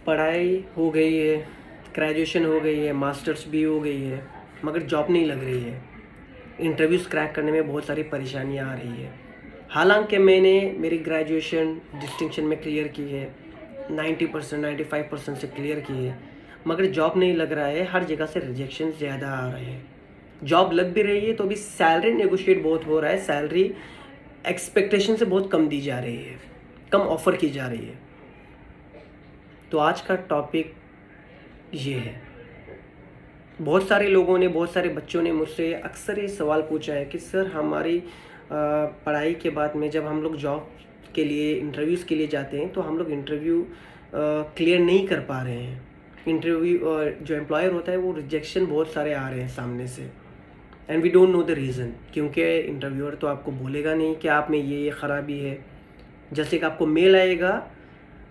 पढ़ाई हो गई है, ग्रेजुएशन हो गई है, मास्टर्स भी हो गई है, मगर जॉब नहीं लग रही है। इंटरव्यूज़ क्रैक करने में बहुत सारी परेशानियां आ रही है। हालांकि मैंने मेरी ग्रेजुएशन डिस्टिंक्शन में क्लियर की है, 90% 95% से क्लियर की है, मगर जॉब नहीं लग रहा है। हर जगह से रिजेक्शन ज़्यादा आ रहे हैं। जॉब लग भी रही है तो भी सैलरी नेगोशिएट बहुत हो रहा है, सैलरी एक्सपेक्टेशन से बहुत कम दी जा रही है, कम ऑफ़र की जा रही है। तो आज का टॉपिक ये है। बहुत सारे लोगों ने, बहुत सारे बच्चों ने मुझसे अक्सर ये सवाल पूछा है कि सर हमारी पढ़ाई के बाद में जब हम लोग जॉब के लिए इंटरव्यूज़ के लिए जाते हैं तो हम लोग इंटरव्यू क्लियर नहीं कर पा रहे हैं। इंटरव्यू जो एम्प्लॉयर होता है वो रिजेक्शन बहुत सारे आ रहे हैं सामने से, and we don't know the reason. क्योंकि इंटरव्यूअर तो आपको बोलेगा नहीं कि आप में ये ख़राबी है। जैसे कि आपको मेल आएगा,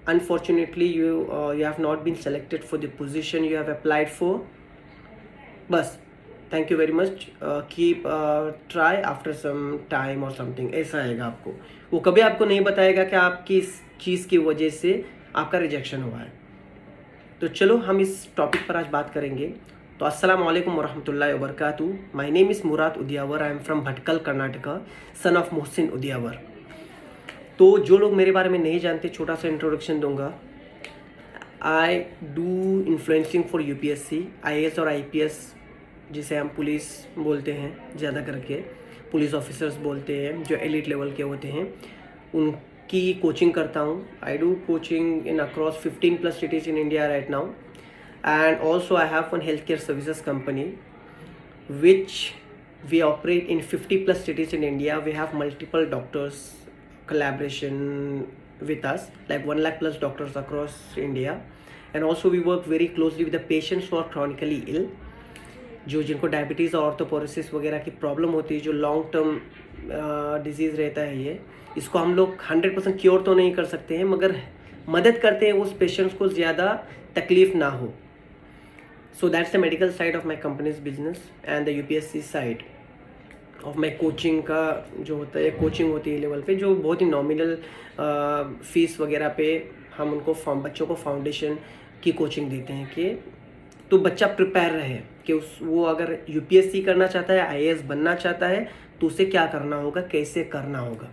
unfortunately you have not been selected for the position you have applied for, बस thank you very much, keep try after some time और समथिंग, ऐसा आएगा आपको। वो कभी आपको नहीं बताएगा कि आपकी इस चीज़ की वजह से आपका रिजेक्शन हुआ है। तो चलो हम इस टॉपिक पर आज बात करेंगे। तो अस्सलाम वालेकुम वरहमतुल्लाहि वबरकातुहू। My name is Murad Udiyavar, I am from Bhatkal Karnataka, son of Mohsin Udiyavar. तो जो लोग मेरे बारे में नहीं जानते, छोटा सा इंट्रोडक्शन दूंगा। I do influencing for UPSC, IAS और आईपीएस, जिसे हम पुलिस बोलते हैं, ज़्यादा करके पुलिस ऑफिसर्स बोलते हैं, जो एलिट लेवल के होते हैं, उनकी कोचिंग करता हूँ। I do coaching in across 15+ cities in India right now, and also I have one health care services company which we operate in 50+ cities in India. We have multiple doctors collaboration with us, like 1 lakh plus doctors across India, and also we work very closely with the patients who are chronically ill, जो जिनको diabetes और ऑर्थोपोरोसिस वगैरह की problem होती है, जो long term disease रहता है। ये इसको हम लोग 100% क्योर तो नहीं कर सकते हैं, मगर मदद करते हैं उस पेशेंट्स को ज़्यादा तकलीफ़ ना हो। So that's the medical side of my company's business, and the UPSC side of my coaching का जो होता है, कोचिंग होती है लेवल पे, जो बहुत ही नॉमिनल फीस वगैरह पे हम उनको बच्चों को फाउंडेशन की कोचिंग देते हैं कि तो बच्चा प्रिपेयर रहे कि वो अगर यूपीएससी करना चाहता है, आईएएस बनना चाहता है, तो उसे क्या करना होगा, कैसे करना होगा।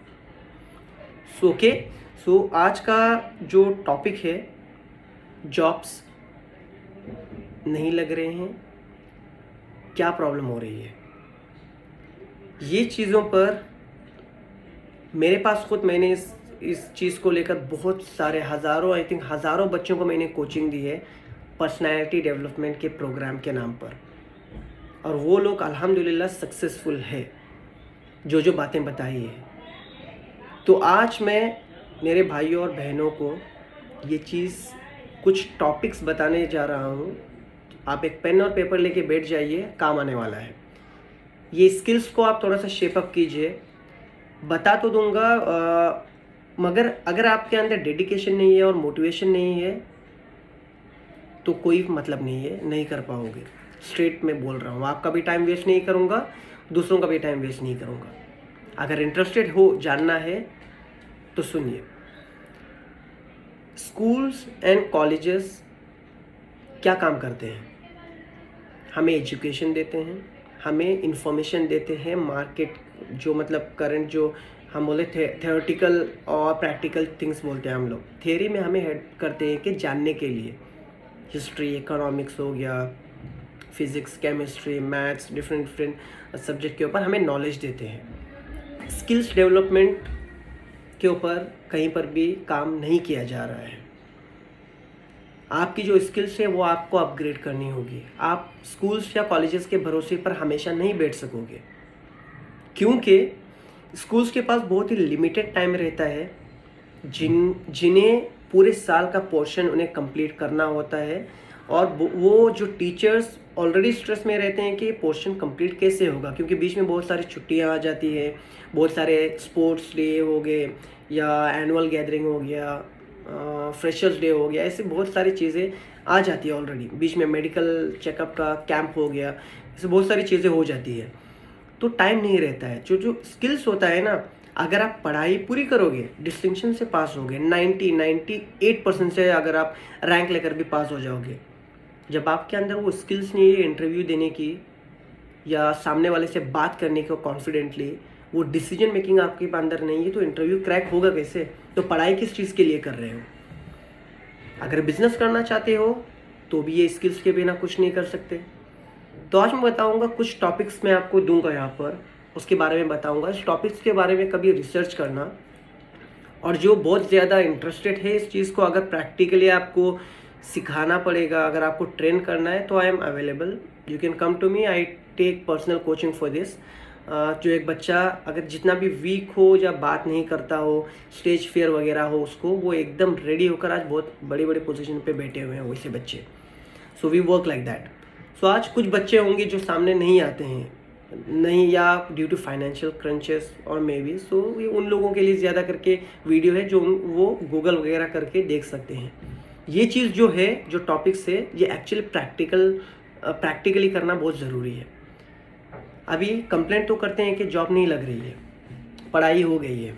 सो आज का जो टॉपिक है, जॉब्स नहीं लग रहे हैं, क्या प्रॉब्लम हो रही है, ये चीज़ों पर मेरे पास खुद मैंने इस चीज़ को लेकर बहुत सारे हज़ारों बच्चों को मैंने कोचिंग दी है पर्सनैलिटी डेवलपमेंट के प्रोग्राम के नाम पर, और वो लोग अल्हम्दुलिल्लाह सक्सेसफुल है जो बातें बताई है। तो आज मैं मेरे भाइयों और बहनों को ये चीज़, कुछ टॉपिक्स बताने जा रहा हूँ। आप एक पेन और पेपर लेके बैठ जाइए, काम आने वाला है। ये स्किल्स को आप थोड़ा सा शेप अप कीजिए। बता तो दूंगा, मगर अगर आपके अंदर डेडिकेशन नहीं है और मोटिवेशन नहीं है तो कोई मतलब नहीं है, नहीं कर पाओगे। स्ट्रेट में बोल रहा हूँ, आपका भी टाइम वेस्ट नहीं करूँगा, दूसरों का भी टाइम वेस्ट नहीं करूँगा। अगर इंटरेस्टेड हो, जानना है तो सुनिए। स्कूल्स एंड कॉलेजेस क्या काम करते हैं? हमें एजुकेशन देते हैं, हमें इंफॉर्मेशन देते हैं, मार्केट जो मतलब करंट जो हम बोले थ्योरेटिकल और प्रैक्टिकल थिंग्स बोलते हैं हम लोग। थियरी में हमें हेल्प करते हैं कि जानने के लिए, हिस्ट्री, इकोनॉमिक्स हो गया, physics, chemistry, maths, different subject के ऊपर हमें नॉलेज देते हैं। स्किल्स डेवलपमेंट के ऊपर कहीं पर भी काम नहीं किया जा रहा है। आपकी जो स्किल्स है वो आपको अपग्रेड करनी होगी। आप स्कूल्स या कॉलेजेस के भरोसे पर हमेशा नहीं बैठ सकोगे, क्योंकि स्कूल्स के पास बहुत ही लिमिटेड टाइम रहता है, जिन्हें पूरे साल का पोर्शन उन्हें कंप्लीट करना होता है, और वो जो टीचर्स ऑलरेडी स्ट्रेस में रहते हैं कि पोर्शन कंप्लीट कैसे होगा, क्योंकि बीच में बहुत सारी छुट्टियां आ जाती है, बहुत सारे स्पोर्ट्स डे हो गए या एनुअल गैदरिंग हो गया, फ्रेशर्स डे हो गया, ऐसे बहुत सारी चीज़ें आ जाती है ऑलरेडी। बीच में मेडिकल चेकअप का कैंप हो गया, ऐसे बहुत सारी चीज़ें हो जाती है, तो टाइम नहीं रहता है। जो स्किल्स होता है ना, अगर आप पढ़ाई पूरी करोगे, डिस्टिंक्शन से पास होगे, 98% से अगर आप रैंक लेकर भी पास हो जाओगे, जब आपके अंदर वो स्किल्स नहीं है इंटरव्यू देने की या सामने वाले से बात करने को कॉन्फिडेंटली, वो डिसीजन मेकिंग आपके अंदर नहीं है, तो इंटरव्यू क्रैक होगा कैसे? तो पढ़ाई किस चीज़ के लिए कर रहे हो? अगर बिजनेस करना चाहते हो तो भी ये स्किल्स के बिना कुछ नहीं कर सकते। तो आज मैं बताऊंगा कुछ टॉपिक्स मैं आपको दूंगा यहाँ पर, उसके बारे में बताऊंगा। इस टॉपिक्स के बारे में कभी रिसर्च करना, और जो बहुत ज़्यादा इंटरेस्टेड है इस चीज़ को, अगर प्रैक्टिकली आपको सिखाना पड़ेगा, अगर आपको ट्रेन करना है, तो I am available, you can come to me, I take personal coaching for this. जो एक बच्चा अगर जितना भी वीक हो या बात नहीं करता हो, स्टेज फियर वगैरह हो उसको, वो एकदम रेडी होकर आज बहुत बड़ी बड़ी पोजीशन पे बैठे हुए हैं वैसे बच्चे। So we work like that. So आज कुछ बच्चे होंगे जो सामने नहीं आते हैं, नहीं, या ड्यू टू फाइनेंशियल क्रंचेस और मे बी, सो ये उन लोगों के लिए ज़्यादा करके वीडियो है जो वो गूगल वगैरह करके देख सकते हैं। ये चीज़ जो है, जो टॉपिक्स है, ये एक्चुअली प्रैक्टिकली करना बहुत ज़रूरी है। अभी कंप्लेंट तो करते हैं कि जॉब नहीं लग रही है, पढ़ाई हो गई है,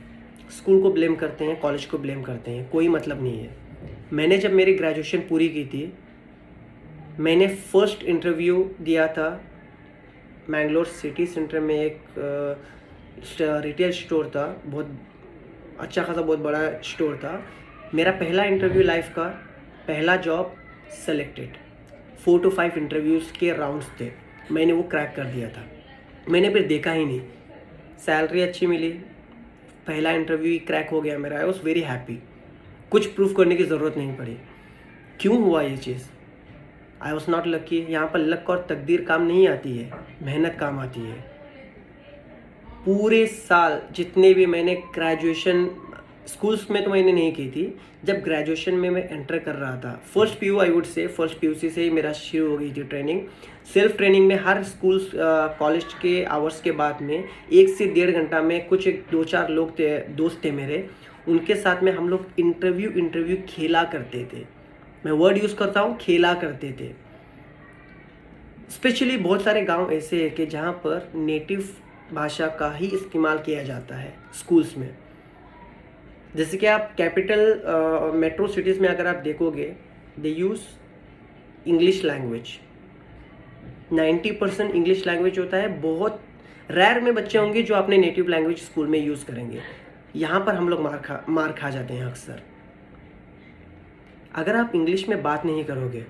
स्कूल को ब्लेम करते हैं, कॉलेज को ब्लेम करते हैं, कोई मतलब नहीं है। मैंने जब मेरी ग्रेजुएशन पूरी की थी, मैंने फर्स्ट इंटरव्यू दिया था मैंगलोर सिटी सेंटर में। एक रिटेल स्टोर था, बहुत अच्छा खासा बहुत बड़ा स्टोर था। मेरा पहला इंटरव्यू लाइफ का, पहला जॉब सेलेक्टेड। 4 to 5 इंटरव्यूज़ के राउंड्स थे, मैंने वो क्रैक कर दिया था। मैंने फिर देखा ही नहीं, सैलरी अच्छी मिली, पहला इंटरव्यू ही क्रैक हो गया मेरा। आई वॉज वेरी हैप्पी, कुछ प्रूफ करने की ज़रूरत नहीं पड़ी। क्यों हुआ ये चीज़? I was not lucky. यहाँ पर लक और तकदीर काम नहीं आती है, मेहनत काम आती है। पूरे साल जितने भी मैंने ग्रेजुएशन, स्कूल्स में तो मैंने नहीं की थी, जब ग्रेजुएशन में मैं एंटर कर रहा था, first PU I would say, first PUC से ही मेरा शुरू हो गई थी ट्रेनिंग। सेल्फ ट्रेनिंग में हर स्कूल कॉलेज के आवर्स के बाद में 1 से 1.5 घंटा में कुछ 2-4 लोग थे, दोस्त थे मेरे, उनके साथ में हम लोग इंटरव्यू खेला करते थे। मैं वर्ड यूज़ करता हूँ, खेला करते थे। स्पेशली बहुत सारे गांव ऐसे हैं कि जहाँ पर नेटिव भाषा का ही इस्तेमाल किया जाता है स्कूल्स में। जैसे कि आप कैपिटल मेट्रो सिटीज़ में अगर आप देखोगे, they use English language, 90% English language होता है। बहुत रेयर में बच्चे होंगे जो अपने नेटिव लैंग्वेज स्कूल में यूज़ करेंगे। यहाँ पर हम लोग मार खा जाते हैं अक्सर। अगर आप इंग्लिश में बात नहीं करोगे,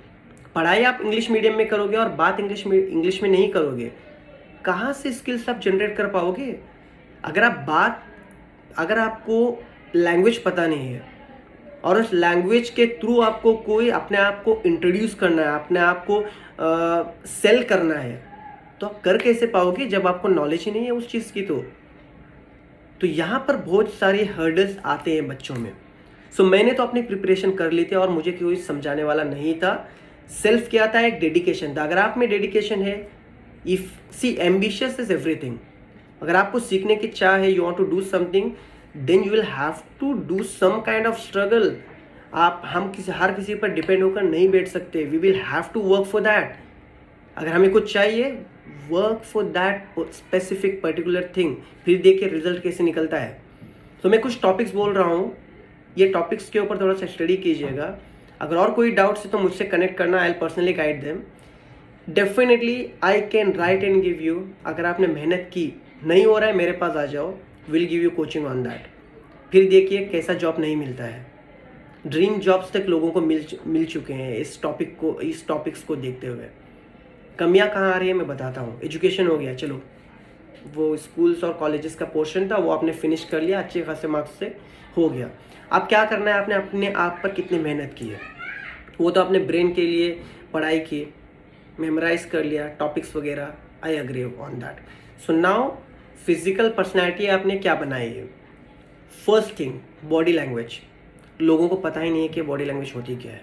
पढ़ाई आप इंग्लिश मीडियम में करोगे और बात इंग्लिश में नहीं करोगे, कहाँ से स्किल्स आप जनरेट कर पाओगे? अगर आपको लैंग्वेज पता नहीं है और उस लैंग्वेज के थ्रू आपको कोई अपने आप को इंट्रोड्यूस करना है, अपने आप को सेल करना है, तो आप कर कैसे पाओगे जब आपको नॉलेज ही नहीं है उस चीज़ की? तो यहाँ पर बहुत सारे हर्डल्स आते हैं बच्चों में। सो मैंने तो अपनी प्रिपरेशन कर ली थी और मुझे कोई समझाने वाला नहीं था। सेल्फ क्या था? एक डेडिकेशन था। अगर आप में डेडिकेशन है, if see ambitious is everything, अगर आपको सीखने की चाह है, you want to do something, then you will have to do some kind of struggle. हम हर किसी पर डिपेंड होकर नहीं बैठ सकते। We will have to work for that. अगर हमें कुछ चाहिए, work for that specific particular thing, फिर देखिए रिजल्ट कैसे निकलता है। तो मैं कुछ टॉपिक्स बोल रहा हूँ, ये टॉपिक्स के ऊपर थोड़ा सा स्टडी कीजिएगा। अगर और कोई डाउट्स है तो मुझसे कनेक्ट करना, I will personally guide them. Definitely I can write and give you. अगर आपने मेहनत की, नहीं हो रहा है, मेरे पास आ जाओ, will give you coaching on that. फिर देखिए कैसा जॉब नहीं मिलता है। ड्रीम जॉब्स तक लोगों को मिल चुके हैं इस टॉपिक्स को देखते हुए। कमियां कहाँ आ रही है मैं बताता हूँ। एजुकेशन हो गया, चलो वो स्कूल्स और कॉलेजेस का पोर्शन था, वो आपने फिनिश कर लिया, अच्छे खासे मार्क्स से हो गया। अब क्या करना है? आपने अपने आप पर कितनी मेहनत की है, वो तो अपने ब्रेन के लिए पढ़ाई की, मेमोराइज कर लिया टॉपिक्स वगैरह, I agree on that. So now physical personality आपने क्या बनाई है? First thing, body language. लोगों को पता ही नहीं है कि बॉडी लैंग्वेज होती क्या है।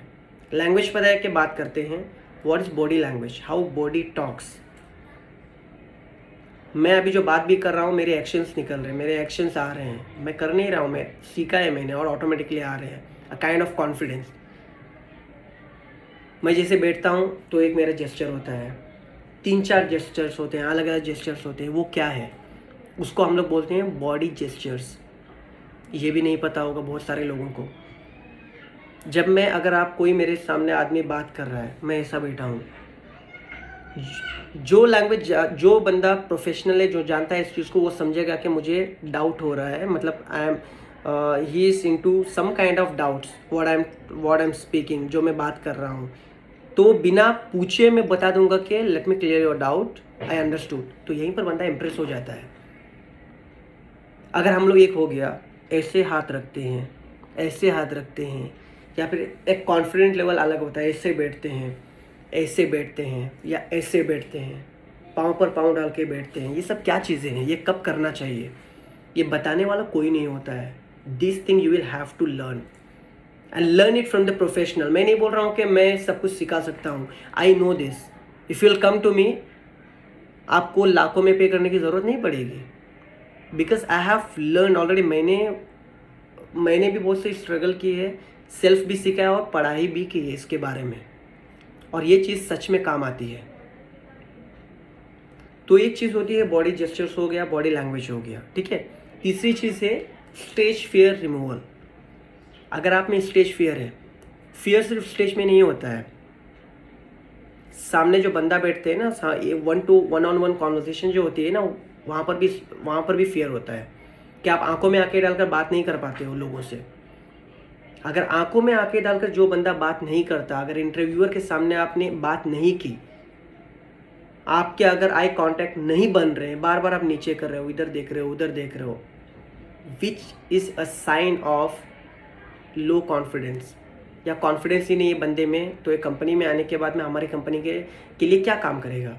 लैंग्वेज पता है कि बात करते हैं, what is body language, how body talks. मैं अभी जो बात भी कर रहा हूँ, मेरे एक्शंस निकल रहे हैं, मेरे एक्शंस आ रहे हैं, मैं कर नहीं रहा हूँ, मैं सीखा है मैंने और ऑटोमेटिकली आ रहे हैं। A kind of confidence. मैं जैसे बैठता हूँ तो एक मेरा जेस्चर होता है, 3-4 जेस्चर्स होते हैं, अलग अलग जेस्चर्स होते हैं। वो क्या है? उसको हम लोग बोलते हैं बॉडी जेस्चर्स। ये भी नहीं पता होगा बहुत सारे लोगों को। जब मैं अगर आप कोई मेरे सामने आदमी बात कर रहा है, मैं ऐसा बैठा हूँ, जो लैंग्वेज जो बंदा प्रोफेशनल है, जो जानता है इस चीज़ को, वो समझेगा कि मुझे डाउट हो रहा है, मतलब I am he is into some kind of doubts what I am speaking, जो मैं बात कर रहा हूँ। तो बिना पूछे मैं बता दूंगा कि let me clear your doubt, I understood. तो यहीं पर बंदा इम्प्रेस हो जाता है। अगर हम लोग एक हो गया, ऐसे हाथ रखते हैं, ऐसे हाथ रखते हैं, या फिर एक कॉन्फिडेंट लेवल अलग होता है, ऐसे बैठते हैं, ऐसे बैठते हैं, या ऐसे बैठते हैं, पाँव पर पाँव डाल के बैठते हैं। ये सब क्या चीज़ें हैं? ये कब करना चाहिए? ये बताने वाला कोई नहीं होता है। This thing you will have to learn and learn it from the professional. मैं नहीं बोल रहा हूँ कि मैं सब कुछ सिखा सकता हूँ। I know this. If you will come to me, आपको लाखों में पे करने की ज़रूरत नहीं पड़ेगी, because I have learn already. मैंने भी बहुत सी स्ट्रगल की है, सेल्फ भी सीखा है और पढ़ाई भी की है इसके बारे में, और ये चीज़ सच में काम आती है। तो एक चीज़ होती है बॉडी जेस्चर्स हो गया, बॉडी लैंग्वेज हो गया, ठीक है। तीसरी चीज़ है स्टेज फियर रिमूवल। अगर आप में स्टेज फियर है, फियर सिर्फ स्टेज में नहीं होता है, सामने जो बंदा बैठते हैं ना, ये 1-to-1 ऑन 1 कॉन्वर्सेशन जो होती है ना, वहाँ पर भी फियर होता है कि आप आंखों में आंखें डालकर बात नहीं कर पाते हो लोगों से। अगर आंखों में आंखें डालकर जो बंदा बात नहीं करता, अगर इंटरव्यूअर के सामने आपने बात नहीं की, आपके अगर आई कांटेक्ट नहीं बन रहे, बार बार आप नीचे कर रहे हो, इधर देख रहे हो, उधर देख रहे हो, which is a sign of low confidence, या कॉन्फिडेंस ही नहीं है बंदे में, तो एक कंपनी में आने के बाद में हमारी कंपनी के लिए क्या काम करेगा?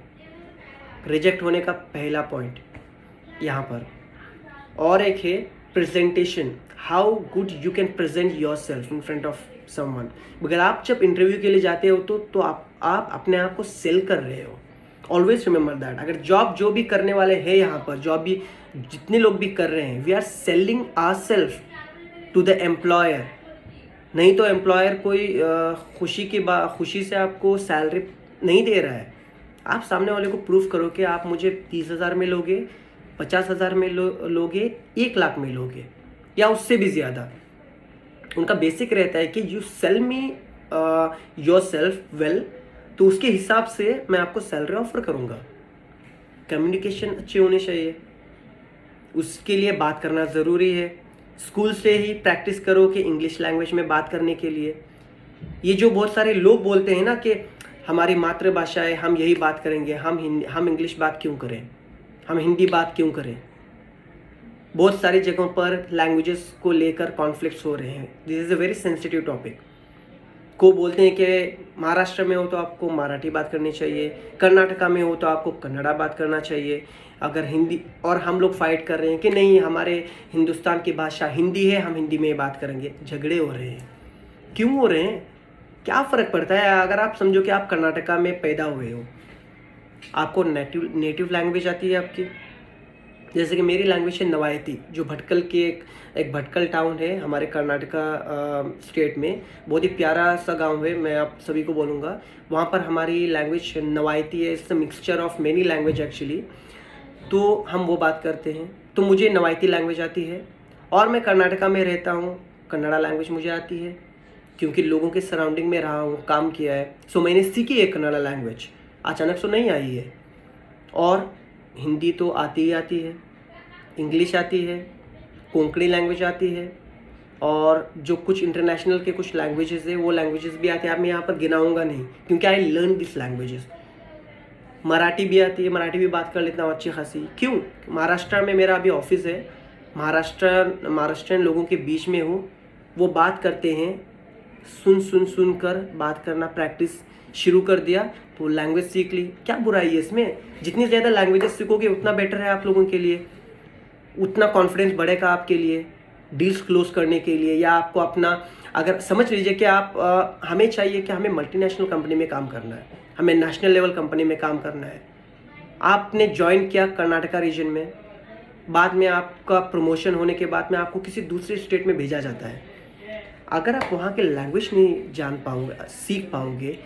रिजेक्ट होने का पहला पॉइंट यहाँ पर। और एक है presentation, how good you can present your self in front of someone. अगर आप जब इंटरव्यू के लिए जाते हो तो आप अपने आप को सेल कर रहे हो। Always remember that. अगर जॉब जो भी करने वाले हैं यहाँ पर, जॉब भी जितने लोग भी कर रहे हैं, we are selling our self to the employer. नहीं तो एम्प्लॉयर कोई खुशी से आपको सैलरी नहीं दे रहा है। आप सामने वाले को प्रूफ करो कि आप मुझे 30,000 में लोगे, 50,000 में लोगे, 1 लाख में लोगे, या उससे भी ज़्यादा। उनका बेसिक रहता है कि you cell me your self well, तो उसके हिसाब से मैं आपको सैलरी ऑफर करूँगा। कम्युनिकेशन अच्छी होनी चाहिए, उसके लिए बात करना ज़रूरी है। स्कूल से ही प्रैक्टिस करो कि इंग्लिश लैंग्वेज में बात करने के लिए। ये जो बहुत सारे लोग बोलते हैं ना कि हमारी मातृभाषा है, हम यही बात करेंगे, हम इंग्लिश बात क्यों करें, हम हिंदी बात क्यों करें। बहुत सारी जगहों पर लैंग्वेजेस को लेकर कॉन्फ्लिक्ट्स हो रहे हैं। This is a very sensitive topic. को बोलते हैं कि महाराष्ट्र में हो तो आपको मराठी बात करनी चाहिए, कर्नाटका में हो तो आपको कन्नड़ा बात करना चाहिए, अगर हिंदी, और हम लोग फाइट कर रहे हैं कि नहीं हमारे हिंदुस्तान की भाषा हिंदी है, हम हिंदी में बात करेंगे। झगड़े हो रहे हैं। क्यों हो रहे हैं? क्या फ़र्क पड़ता है? अगर आप समझो कि आप कर्नाटका में पैदा हुए हो, आपको नेटिव लैंग्वेज आती है आपकी, जैसे कि मेरी लैंग्वेज है नवायती, जो भटकल के एक भटकल टाउन है हमारे कर्नाटका स्टेट में। बहुत ही प्यारा सा गांव है, मैं आप सभी को बोलूँगा। वहाँ पर हमारी लैंग्वेज नवायती है। It's a mixture of many language actually. तो हम वो बात करते हैं। तो मुझे नवायती लैंग्वेज आती है, और मैं कर्नाटका में रहता हूँ, कन्नड़ा लैंग्वेज मुझे आती है, क्योंकि लोगों के सराउंडिंग में रहा हूँ, काम किया है। सो मैंने सीखी है कन्नड़ा लैंग्वेज, अचानक से नहीं आई है। और हिंदी तो आती ही आती है, इंग्लिश आती है, कोंकणी लैंग्वेज आती है, और जो कुछ इंटरनेशनल के कुछ लैंग्वेजेस है वो लैंग्वेजेस भी आती है। आप मैं यहाँ पर गिनाऊंगा नहीं, क्योंकि I learn this languages. Marathi भी आती है, मराठी भी बात कर लेता हूँ अच्छी खासी। क्यों? महाराष्ट्र में मेरा अभी ऑफिस है, महाराष्ट्रियन लोगों के बीच में हूँ। वो बात करते हैं, सुन कर बात करना प्रैक्टिस शुरू कर दिया, तो लैंग्वेज सीख ली। क्या बुराई है इसमें? जितनी ज़्यादा लैंग्वेजेस सीखोगे उतना बेटर है आप लोगों के लिए, उतना कॉन्फिडेंस बढ़ेगा आपके लिए डील्स क्लोज करने के लिए। या आपको अपना, अगर समझ लीजिए कि आप हमें चाहिए कि हमें मल्टीनेशनल कंपनी में काम करना है, हमें नेशनल लेवल कंपनी में काम करना है। आपने ज्वाइन किया कर्नाटका रीजन में, बाद में आपका प्रमोशन होने के बाद में आपको किसी दूसरे स्टेट में भेजा जाता है। अगर आप वहाँ के लैंग्वेज नहीं जान पाओगे, सीख पाओगे,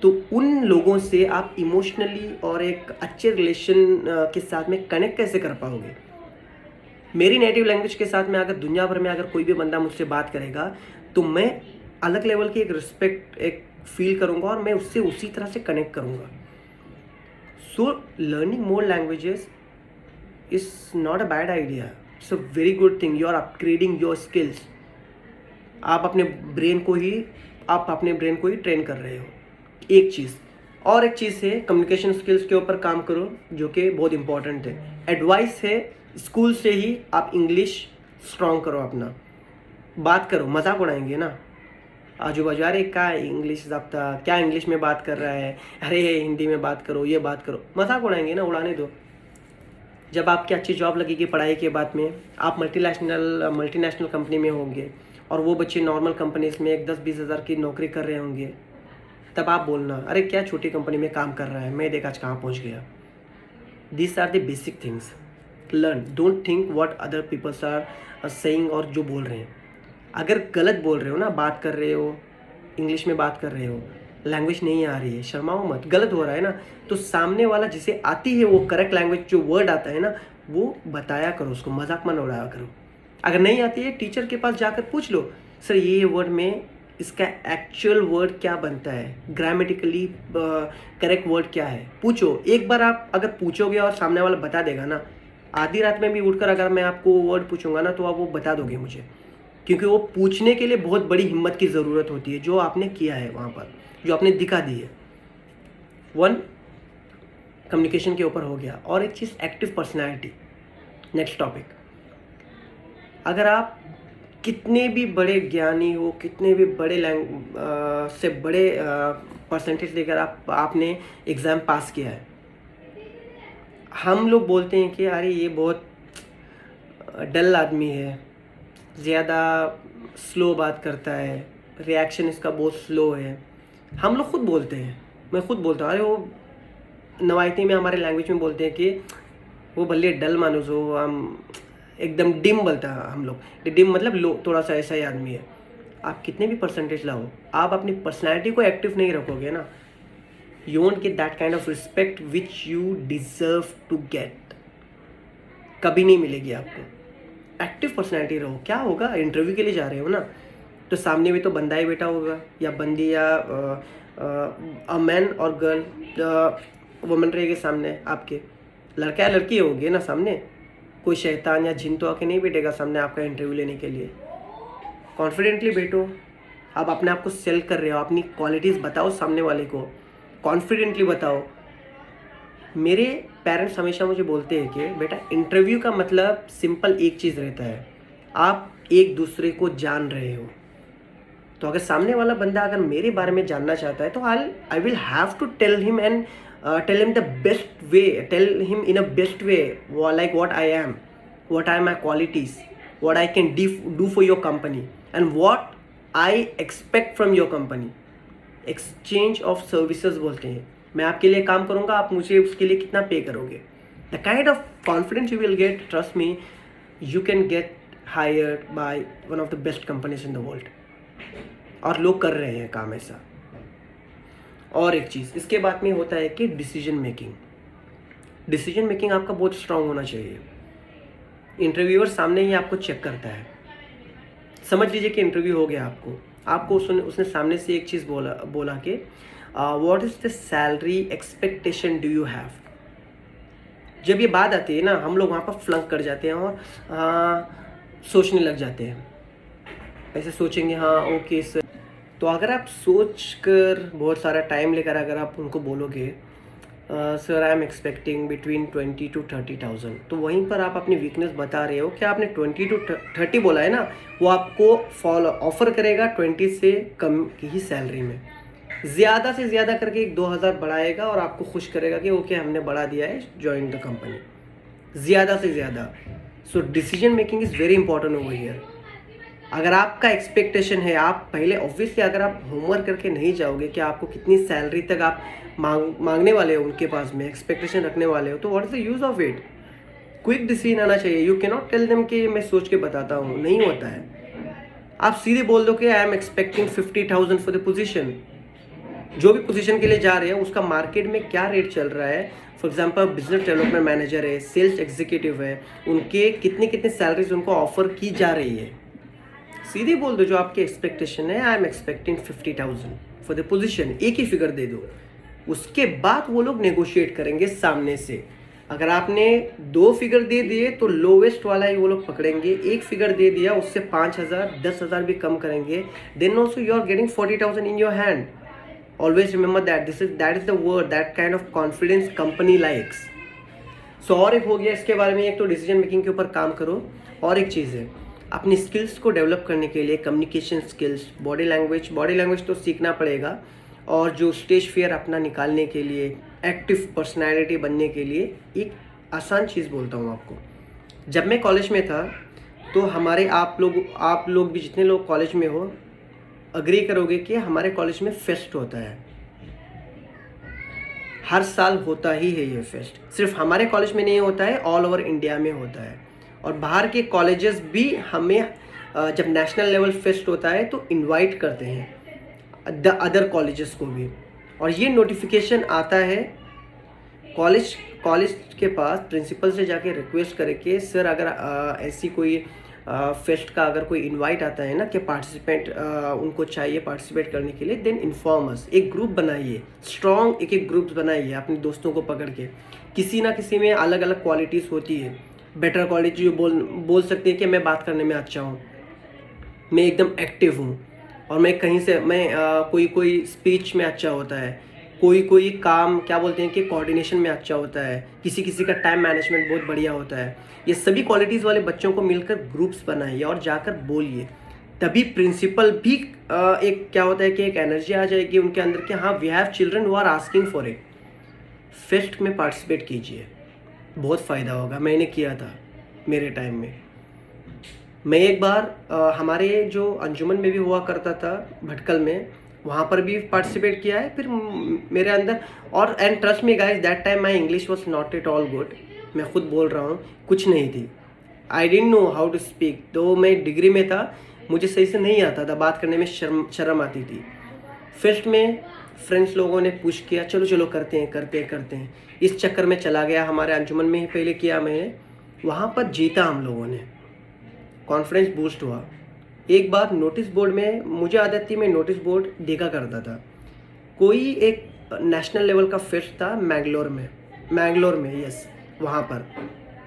तो उन लोगों से आप इमोशनली और एक अच्छे रिलेशन के साथ में कनेक्ट कैसे कर पाओगे? मेरी नेटिव लैंग्वेज के साथ में अगर दुनिया भर में अगर कोई भी बंदा मुझसे बात करेगा तो मैं अलग लेवल की एक रिस्पेक्ट एक फील करूँगा और मैं उससे उसी तरह से कनेक्ट करूँगा. So learning more languages is not a bad idea, it's a very good thing. You are upgrading your skills. आप अपने ब्रेन को ही ट्रेन कर रहे हो. एक चीज़ और एक चीज़ है, कम्युनिकेशन स्किल्स के ऊपर काम करो जो कि बहुत इंपॉर्टेंट है. एडवाइस है स्कूल से ही आप इंग्लिश स्ट्रॉन्ग करो. अपना बात करो, मजाक उड़ाएंगे ना आजू बाजू, अरे क्या इंग्लिश ज़ब्ता, क्या इंग्लिश में बात कर रहा है, अरे हिंदी में बात करो, ये बात करो, मजाक उड़ाएंगे ना, उड़ाने दो. जब आपकी अच्छी जॉब लगेगी पढ़ाई के बाद में, आप मल्टीनेशनल कंपनी में होंगे और वो बच्चे नॉर्मल कंपनीज में 10-20 हज़ार की नौकरी कर रहे होंगे, तब आप बोलना अरे क्या छोटी कंपनी में काम कर रहा है, मैं देख आज कहाँ पहुँच गया. This are the basic things. Learn, don't think what other peoples are saying. और जो बोल रहे हैं, अगर गलत बोल रहे हो ना, बात कर रहे हो, इंग्लिश में बात कर रहे हो, लैंग्वेज नहीं आ रही है, शर्माओ मत. गलत हो रहा है ना, तो सामने वाला जिसे आती है वो करेक्ट लैंग्वेज जो वर्ड आता है ना, वो बताया करो उसको, मजाक मत उड़ाया करो. अगर नहीं आती है टीचर के पास जाकर पूछ लो, सर ये वर्ड में इसका एक्चुअल वर्ड क्या बनता है, ग्रामेटिकली करेक्ट वर्ड क्या है, पूछो. एक बार आप अगर पूछोगे और सामने वाला बता देगा ना, आधी रात में भी उठकर अगर मैं आपको वर्ड पूछूंगा ना तो आप वो बता दोगे मुझे, क्योंकि वो पूछने के लिए बहुत बड़ी हिम्मत की ज़रूरत होती है जो आपने किया है वहाँ पर, जो आपने दिखा दी है. वन कम्युनिकेशन के ऊपर हो गया. और एक चीज़, एक्टिव पर्सनैलिटी. नेक्स्ट टॉपिक, अगर आप कितने भी बड़े ज्ञानी हो, कितने भी बड़े से बड़े परसेंटेज लेकर आपने एग्ज़ाम पास किया है, हम लोग बोलते हैं कि अरे ये बहुत डल आदमी है, ज़्यादा स्लो बात करता है, रिएक्शन इसका बहुत स्लो है. हम लोग खुद बोलते हैं, मैं खुद बोलता हूँ. अरे वो नवायती में हमारे लैंग्वेज में बोलते हैं कि वो भले डल मानुस हो, हम एकदम डिम बोलता है हम लोग. डिम मतलब लो, थोड़ा सा ऐसा ही आदमी है. आप कितने भी परसेंटेज लाओ, आप अपनी पर्सनैलिटी को एक्टिव नहीं रखोगे ना, you won't get that kind of respect which you deserve to get. कभी नहीं मिलेगी आपको. एक्टिव पर्सनैलिटी रहो. क्या होगा, इंटरव्यू के लिए जा रहे हो ना, तो सामने में तो बंदा ही बैठा होगा या बंदी या अ मैन और गर्ल वुमन रहेगी सामने आपके, लड़का या लड़की होगी ना सामने. कोई शैतान या जिन तो आके नहीं बैठेगा सामने आपका इंटरव्यू लेने के लिए. कॉन्फिडेंटली बैठो. आप अपने आप को सेल कर रहे हो, अपनी क्वालिटीज़ बताओ सामने वाले को, कॉन्फिडेंटली बताओ. मेरे पेरेंट्स हमेशा मुझे बोलते हैं कि बेटा इंटरव्यू का मतलब सिंपल एक चीज़ रहता है, आप एक दूसरे को जान रहे हो. तो अगर सामने वाला बंदा अगर मेरे बारे में जानना चाहता है तो I will have to tell him and tell him the best way, tell him in a best way, like what I am, what are my qualities, what I can do for your company and what I expect from your company. Exchange of services बोलते हैं. मैं आपके लिए काम करूंगा, आप मुझे उसके लिए कितना पे करोगे. The kind of confidence you will get, trust me, you can get hired by one of the best companies in the world. और लोग कर रहे हैं काम ऐसा. और एक चीज़ इसके बाद में होता है कि डिसीजन मेकिंग आपका बहुत स्ट्रांग होना चाहिए. इंटरव्यूअर सामने ही आपको चेक करता है. समझ लीजिए कि इंटरव्यू हो गया, आपको उसने सामने से एक चीज़ बोला कि what is the salary expectation do you have. जब ये बात आती है ना, हम लोग वहाँ पर फ्लंक कर जाते हैं और सोचने लग जाते हैं. ऐसे सोचेंगे हाँ ओके सर. तो अगर आप सोच कर बहुत सारा टाइम लेकर अगर आप उनको बोलोगे sir I am expecting between 20 to 30,000, तो वहीं पर आप अपनी वीकनेस बता रहे हो कि आपने 20 to 30 बोला है ना, वो आपको ऑफर करेगा 20 से कम की ही सैलरी में. ज़्यादा से ज़्यादा करके 2,000 बढ़ाएगा और आपको खुश करेगा कि ओके हमने बढ़ा दिया है, ज्वाइन द कंपनी. ज़्यादा से ज़्यादा. So decision making is very important over here. अगर आपका एक्सपेक्टेशन है, आप पहले ऑब्वियसली अगर आप होमवर्क करके नहीं जाओगे कि आपको कितनी सैलरी तक आप मांगने वाले हो उनके पास में, एक्सपेक्टेशन रखने वाले हो, तो what is the use of it. Quick decision आना चाहिए. You can not tell them कि मैं सोच के बताता हूँ, नहीं होता है. आप सीधे बोल दो कि I am expecting 50,000 for the position. जो भी पोजीशन के लिए जा रहे हैं उसका मार्केट में क्या रेट चल रहा है। For example business development manager है, सेल्स एग्जीक्यूटिव है, उनके कितनी कितनी सैलरीज उनको ऑफर की जा रही है। सीधे बोल दो जो आपकी एक्सपेक्टेशन है, I am expecting 50,000 for the position, एक ही फिगर दे दो। उसके बाद वो लोग नेगोशिएट करेंगे सामने से। अगर आपने 2 फिगर दे दिए तो लोवेस्ट वाला ही वो लोग पकड़ेंगे। 1 फिगर दे दिया उससे 5,000 10,000 भी कम करेंगे। Then also you are getting 40,000 in your hand. Always remember that that is the word, that kind of confidence company likes. So और एक हो गया इसके बारे में, एक तो डिसीजन मेकिंग के ऊपर काम करो। और एक चीज़ है, अपनी स्किल्स को डेवलप करने के लिए कम्युनिकेशन स्किल्स, बॉडी लैंग्वेज तो सीखना पड़ेगा। और जो स्टेज फियर अपना निकालने के लिए, एक्टिव पर्सनैलिटी बनने के लिए, एक आसान चीज़ बोलता हूँ आपको। जब मैं कॉलेज में था तो हमारे आप लोग भी जितने लोग कॉलेज में हो अग्री करोगे कि हमारे कॉलेज में फेस्ट होता है। हर साल होता ही है ये फेस्ट। सिर्फ हमारे कॉलेज में नहीं होता है, ऑल ओवर इंडिया में होता है। और बाहर के कॉलेजेस भी हमें जब नेशनल लेवल फेस्ट होता है तो इनवाइट करते हैं द अदर कॉलेजेस को भी। और ये नोटिफिकेशन आता है कॉलेज के पास, प्रिंसिपल से जाके रिक्वेस्ट करे कि सर अगर ऐसी कोई फेस्ट का अगर कोई इनवाइट आता है ना कि पार्टिसिपेंट उनको चाहिए पार्टिसिपेट करने के लिए, देन इन्फॉर्म अस। एक ग्रुप बनाइए, स्ट्रॉन्ग एक ग्रुप्स बनाइए अपने दोस्तों को पकड़ के। किसी ना किसी में अलग अलग क्वालिटीज़ होती है। बेटर क्वालिटी जो बोल सकते हैं कि मैं बात करने में अच्छा हूँ, मैं एकदम एक्टिव हूँ, और मैं कहीं से कोई स्पीच में अच्छा होता है, कोई काम क्या बोलते हैं कि कोऑर्डिनेशन में अच्छा होता है, किसी का टाइम मैनेजमेंट बहुत बढ़िया होता है। ये सभी क्वालिटीज़ वाले बच्चों को मिलकर ग्रुप्स बनाइए और जाकर बोलिए। तभी प्रिंसिपल भी एक क्या होता है कि एक एनर्जी आ जाएगी उनके अंदर कि हाँ we have children who are asking for it. Fest में पार्टिसिपेट कीजिए, बहुत फ़ायदा होगा। मैंने किया था मेरे टाइम में। मैं एक बार हमारे जो अंजुमन में भी हुआ करता था भटकल में, वहाँ पर भी पार्टिसिपेट किया है। फिर मेरे अंदर और and trust me guys, that time my English was not at all good. मैं खुद बोल रहा हूँ, कुछ नहीं थी। I didn't know how to speak. तो मैं डिग्री में था, मुझे सही से नहीं आता था, बात करने में शर्म आती थी। फेस्ट में फ्रेंड्स लोगों ने पुश किया, चलो करते हैं। इस चक्कर में चला गया। हमारे अंजुमन में ही पहले किया मैंने, वहाँ पर जीता हम लोगों ने, कॉन्फिडेंस बूस्ट हुआ। एक बार नोटिस बोर्ड में, मुझे आदत थी मैं नोटिस बोर्ड देखा करता था। कोई एक नेशनल लेवल का फेस्ट था मैंगलोर में यस, वहाँ पर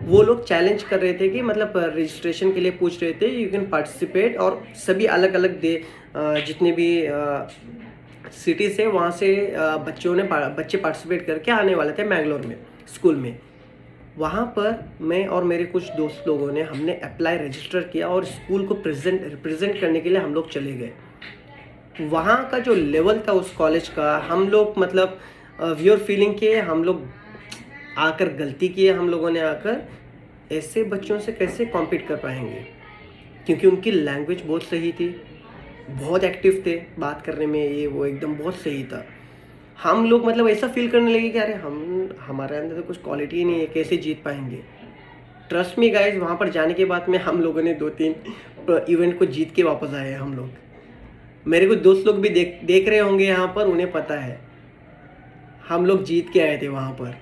वो लोग चैलेंज कर रहे थे कि मतलब रजिस्ट्रेशन के लिए पूछ रहे थे, यू कैन पार्टिसिपेट। और सभी अलग अलग जितने भी सिटीज़ है वहाँ से बच्चे पार्टिसिपेट करके आने वाले थे मैंगलोर में स्कूल में। वहाँ पर मैं और मेरे कुछ दोस्त लोगों ने हमने अप्लाई रजिस्टर किया और स्कूल को रिप्रेजेंट करने के लिए हम लोग चले गए। वहाँ का जो लेवल था उस कॉलेज का, हम लोग मतलब वी आर फीलिंग के हम लोग आकर गलती किए। हम लोगों ने आकर ऐसे बच्चों से कैसे कॉम्पीट कर पाएंगे, क्योंकि उनकी लैंग्वेज बहुत सही थी, बहुत एक्टिव थे बात करने में, ये वो एकदम बहुत सही था। हम लोग मतलब ऐसा फील करने लगे कि अरे हमारे अंदर तो कुछ क्वालिटी ही नहीं है, कैसे जीत पाएंगे। ट्रस्ट मी गाइज, वहाँ पर जाने के बाद में हम लोगों ने 2-3 इवेंट को जीत के वापस आए हम लोग। मेरे कुछ दोस्त लोग भी देख रहे होंगे यहाँ पर, उन्हें पता है हम लोग जीत के आए थे वहाँ पर।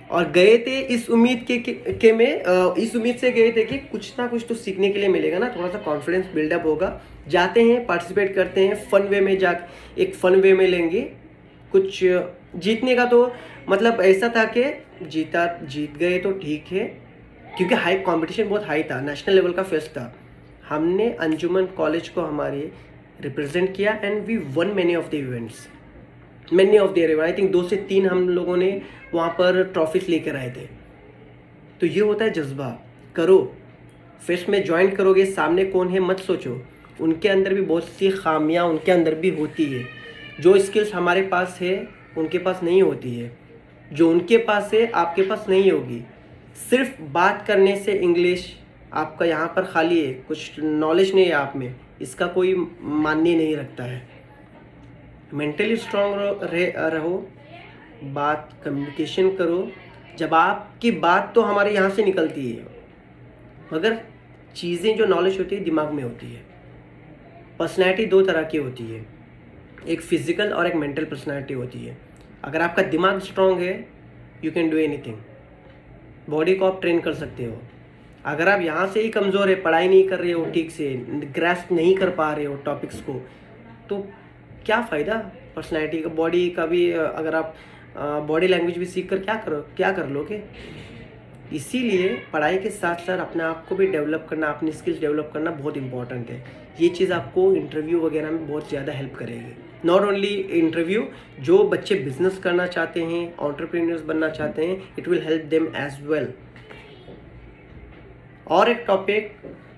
और गए थे इस उम्मीद इस उम्मीद से गए थे कि कुछ ना कुछ तो सीखने के लिए मिलेगा ना, थोड़ा सा कॉन्फिडेंस बिल्डअप होगा। जाते हैं, पार्टिसिपेट करते हैं, फन वे में एक फन वे में लेंगे। कुछ जीतने का तो मतलब ऐसा था कि जीत गए तो ठीक है, क्योंकि हाई कंपटीशन बहुत हाई था, नेशनल लेवल का फेस्ट था। हमने अंजुमन कॉलेज को हमारे रिप्रेजेंट किया and we won many of the events. I think 2 से 3 हम लोगों ने वहाँ पर ट्रॉफीज लेकर आए थे। तो ये होता है जज्बा। करो, फेस्ट में ज्वाइन करोगे, सामने कौन है मत सोचो, उनके अंदर भी बहुत सी खामियां उनके अंदर भी होती है। जो स्किल्स हमारे पास है उनके पास नहीं होती है, जो उनके पास है आपके पास नहीं होगी। सिर्फ बात करने से इंग्लिश आपका यहाँ पर खाली है, कुछ नॉलेज नहीं है आप में, इसका कोई मान्य नहीं रखता है। मेंटली स्ट्रांग रहो, बात कम्युनिकेशन करो। जब आपकी बात तो हमारे यहाँ से निकलती है, मगर चीज़ें जो नॉलेज होती है दिमाग में होती है। पर्सनैलिटी 2 तरह की होती है, एक फिजिकल और एक मेंटल पर्सनालिटी होती है। अगर आपका दिमाग स्ट्रांग है, you can do anything. Body को आप ट्रेन कर सकते हो। अगर आप यहाँ से ही कमज़ोर है, पढ़ाई नहीं कर रहे हो ठीक से, ग्रास्प नहीं कर पा रहे हो टॉपिक्स को, तो क्या फ़ायदा पर्सनैलिटी का, बॉडी का भी। अगर आप बॉडी लैंग्वेज भी सीख कर क्या कर लोगे। इसीलिए पढ़ाई के साथ साथ अपने आप को भी डेवलप करना, अपनी स्किल्स डेवलप करना बहुत इंपॉर्टेंट है। ये चीज़ आपको इंटरव्यू वगैरह में बहुत ज़्यादा हेल्प करेगी। नॉट ओनली इंटरव्यू, जो बच्चे बिजनेस करना चाहते हैं, एंटरप्रेन्योर्स बनना चाहते हैं, it will help them as well. और एक टॉपिक,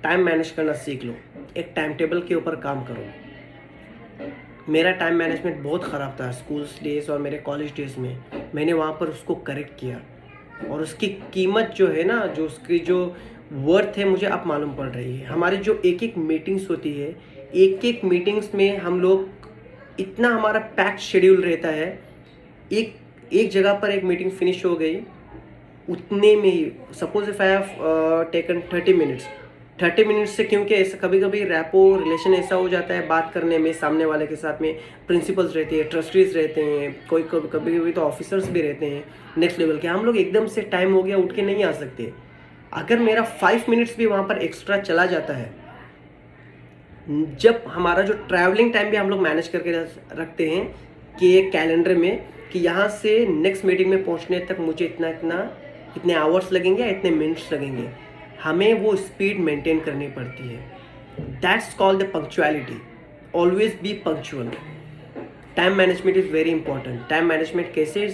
टाइम मैनेज करना सीख लो। एक टाइम टेबल के ऊपर काम करो। मेरा टाइम मैनेजमेंट बहुत ख़राब था स्कूल्स डेज और मेरे कॉलेज डेज में। मैंने वहाँ पर उसको करेक्ट किया और उसकी कीमत जो है ना, जो उसकी जो वर्थ है, मुझे अब मालूम पड़ रही है। हमारी जो एक एक मीटिंग्स होती है, एक एक मीटिंग्स में हम लोग इतना, हमारा पैक्ड शेड्यूल रहता है। एक जगह पर एक मीटिंग फिनिश हो गई, उतने में ही, suppose if I have taken 30 minutes से, क्योंकि ऐसा कभी कभी रैपो रिलेशन ऐसा हो जाता है बात करने में, सामने वाले के साथ में प्रिंसिपल्स रहते हैं, ट्रस्टीज रहते हैं, कोई कभी कभी तो ऑफिसर्स भी रहते हैं नेक्स्ट लेवल के। हम लोग एकदम से टाइम हो गया उठ के नहीं आ सकते। अगर मेरा 5 मिनट्स भी वहाँ पर एक्स्ट्रा चला जाता है, जब हमारा जो ट्रैवलिंग टाइम भी हम लोग मैनेज करके रखते हैं कि एक कैलेंडर में, कि यहाँ से नेक्स्ट मीटिंग में पहुँचने तक मुझे इतने आवर्स लगेंगे या इतने मिनट्स लगेंगे, हमें वो स्पीड मेंटेन करनी पड़ती है। That's called the punctuality. Always be punctual. Time management is very important. Time management कैसे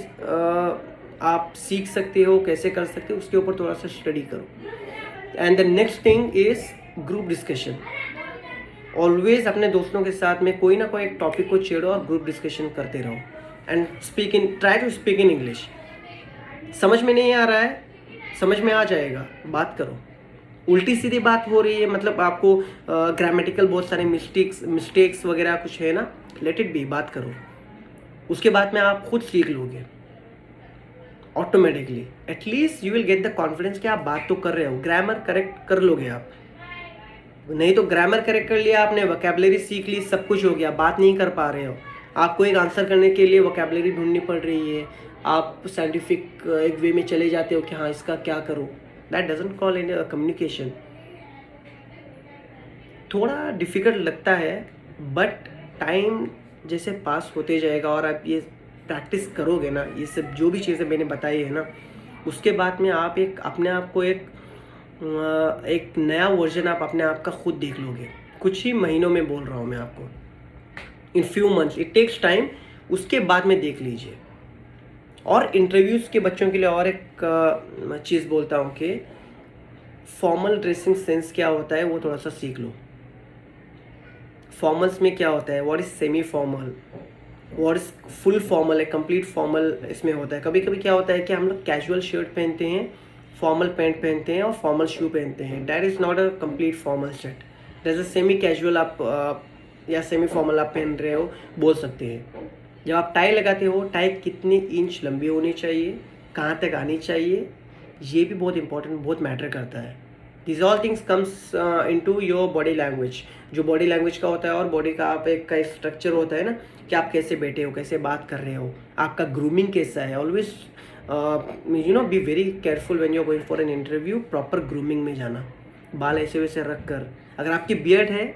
आप सीख सकते हो, कैसे कर सकते हो, उसके ऊपर थोड़ा सा स्टडी करो। And the next thing is group discussion. Always अपने दोस्तों के साथ में कोई ना कोई एक टॉपिक को छेड़ो और ग्रुप डिस्कशन करते रहो। And try to speak in English. समझ में नहीं आ रहा है, समझ में आ जाएगा, बात करो। उल्टी सीधी बात हो रही है, मतलब आपको ग्रामेटिकल बहुत सारे मिस्टेक्स वगैरह कुछ है ना, लेट इट बी, बात करो। उसके बाद में आप खुद सीख लोगे automatically. At least you will get the confidence कि आप बात तो कर रहे हो। ग्रामर करेक्ट कर लोगे आप, नहीं तो ग्रामर करेक्ट कर लिया आपने, वोकैबुलरी सीख ली, सब कुछ हो गया, बात नहीं कर पा रहे हो। आपको एक आंसर करने के लिए वोकैबुलरी ढूंढनी पड़ रही है, आप साइंटिफिक एक वे में चले जाते हो कि हाँ इसका क्या करूँ। That doesn't call in communication. थोड़ा डिफ़िकल्ट लगता है, बट टाइम जैसे पास होते जाएगा और आप ये प्रैक्टिस करोगे ना, ये सब जो भी चीज़ें मैंने बताई है ना, उसके बाद में आप एक अपने आप को एक नया वर्जन आप अपने आप का खुद देख लोगे। कुछ ही महीनों में बोल रहा हूँ मैं आपको, in few months, it takes time. उसके बाद में देख लीजिए। और इंटरव्यूज़ के बच्चों के लिए और एक चीज़ बोलता हूँ कि फॉर्मल ड्रेसिंग सेंस क्या होता है वो थोड़ा सा सीख लो। फॉर्मल्स में क्या होता है, what is semi formal, what is full formal है, कंप्लीट फॉर्मल इसमें होता है। कभी कभी क्या होता है कि हम लोग कैजुअल शर्ट पहनते हैं, फॉर्मल पैंट पहनते हैं और फॉर्मल शू पहनते हैं। That is not a complete formal set. That is semi casual आप या सेमी फॉर्मल आप पहन रहे हो बोल सकते हैं। जब आप टाई लगाते हो, टाई कितनी इंच लंबी होनी चाहिए, कहाँ तक आनी चाहिए, ये भी बहुत इंपॉर्टेंट, बहुत मैटर करता है। This all things comes into your body language. जो बॉडी लैंग्वेज का होता है और बॉडी का आप एक का स्ट्रक्चर होता है ना, कि आप कैसे बैठे हो, कैसे बात कर रहे हो, आपका ग्रूमिंग कैसा है। Always be very careful when you are going for an interview. Proper grooming में जाना, बाल ऐसे वैसे रख कर। अगर आपकी बियर्ड है,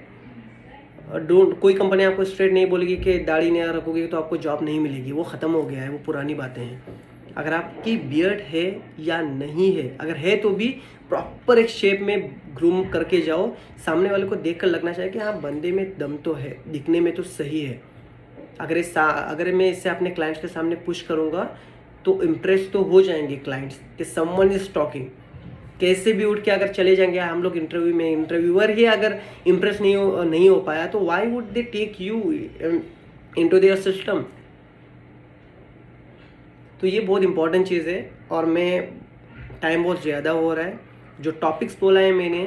कोई कंपनी आपको स्ट्रेट नहीं बोलेगी कि दाढ़ी नहीं रखोगे तो आपको जॉब नहीं मिलेगी, वो ख़त्म हो गया है, वो पुरानी बातें हैं। अगर आपकी बियर्ड है या नहीं है, अगर है तो भी प्रॉपर एक शेप में ग्रूम करके जाओ। सामने वाले को देखकर लगना चाहिए कि हाँ बंदे में दम तो है, दिखने में तो सही है। अगर मैं इससे अपने क्लाइंट्स के सामने पुश करूँगा तो इम्प्रेस तो हो जाएंगे क्लाइंट्स कि समवन इज टॉकिंग। कैसे भी उठ के अगर चले जाएंगे हम लोग इंटरव्यू में, इंटरव्यूअर ही अगर इम्प्रेस नहीं हो पाया तो why would they take you into their system. तो ये बहुत इंपॉर्टेंट चीज़ है। और टाइम बहुत ज़्यादा हो रहा है, जो टॉपिक्स बोला है मैंने,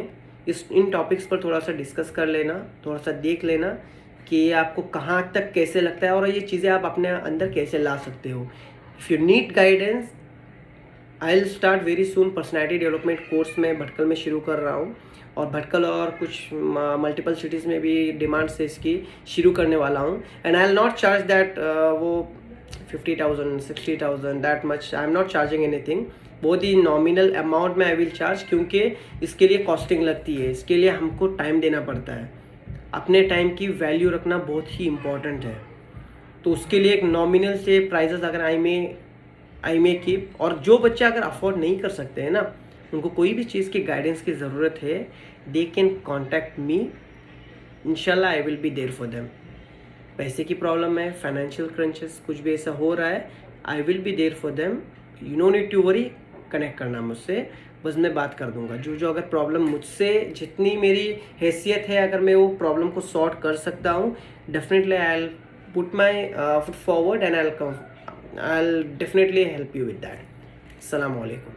इन टॉपिक्स पर थोड़ा सा डिस्कस कर लेना, थोड़ा सा देख लेना कि आपको कहाँ तक कैसे लगता है और ये चीज़ें आप अपने अंदर कैसे ला सकते हो। If you need guidance, I will start very soon personality development course में भटकल में शुरू कर रहा हूँ, और भटकल और कुछ मल्टीपल सिटीज़ में भी डिमांड से इसकी शुरू करने वाला हूँ। And I will not charge that वो 50,000 60,000 that much, I am not charging anything. बहुत ही नॉमिनल अमाउंट में आई विल चार्ज, क्योंकि इसके लिए कॉस्टिंग लगती है, इसके लिए हमको टाइम देना पड़ता है। अपने टाइम की वैल्यू रखना बहुत ही इम्पॉर्टेंट है। तो उसके लिए एक नॉमिनल से प्राइजेस अगर आई मे कीप। और जो बच्चे अगर अफोर्ड नहीं कर सकते हैं ना, उनको कोई भी चीज़ की गाइडेंस की ज़रूरत है, दे कैन कॉन्टैक्ट मी, इंशाल्लाह I will be there for them. पैसे की प्रॉब्लम है, फाइनेंशियल क्रंचेस, कुछ भी ऐसा हो रहा है, I will be there for them. You no need to worry, connect करना मुझसे, बस मैं बात कर दूंगा। जो अगर प्रॉब्लम मुझसे जितनी मेरी हैसियत है, अगर मैं वो प्रॉब्लम को सॉर्ट कर सकता हूँ, definitely I will put my foot forward and I will definitely help you with that. अस्सलाम वालेकुम।